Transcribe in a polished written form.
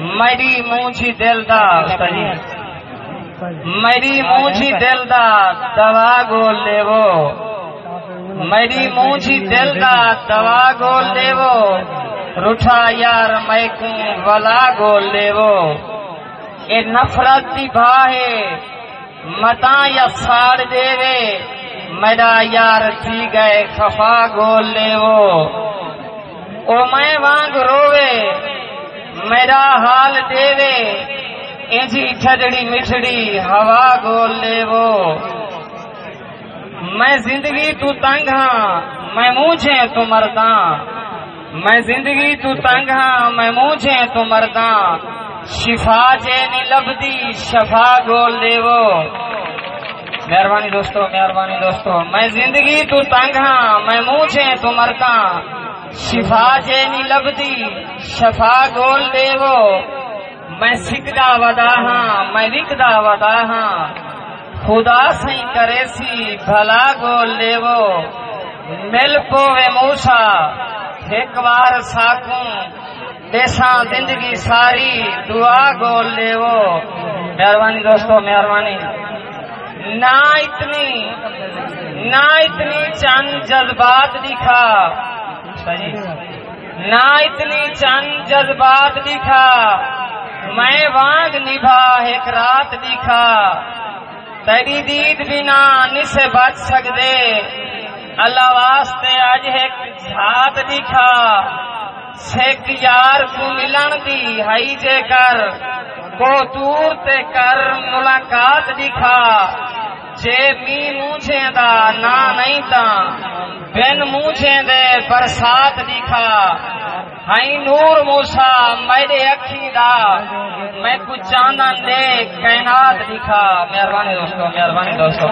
میری مونجھی دل دا میری مونجھی دل دا دوا گول لے وہ میری مونجھی دل دا دوا گول لے وہ رٹھا یار میں کوں ولا گول لے وہ اے نفرت دی بھاہے متا یا ساڑ دے وے میرا یار تھی گئے خفا گول لے وہ او میں وانگ روے میرا حال دے وے ایجی ٹھڈڑی مٹھڑی ہوا گول لے وہ میں زندگی تو تنگ ہاں میں مونجھے تو مرداں میں زندگی تو تنگ ہاں میں مونجھے تو مرداں شفا جے نہیں لبدی شفا گول لے وہ مہربانی دوستو میں زندگی تو تنگ ہاں میں مونجھے تو مرداں شفا جے نہیں لبدی شفا گول دے وہ میں سکدا ودا ہاں میں وکدا ودا ہاں خدا سائیں کرے سی بھلا گول لے وہ مل پوے موسا ایک بار ساکوں دیساں زندگی ساری دعا گول لے وہ مہربانی دوستو مہربانی نہ اتنی چند جذبات دکھا نہ اتنی چند جذبات دکھا میں وانگ نبھا ایک رات دکھا تیری دید بنا نسے بچ سکدے اللہ واسطے آج ایک جھات دکھا سیک یار کو ملن دی ہائی جے کر کو دور تے کر ملاقات دکھا جے می مونجھے دا نا نہیں تا بن مونجھے دے برسات دکھا ہائی نور موسا میرے اکھی دا میں کچھ چاندن دے کائنات دکھا مہربانی دوستو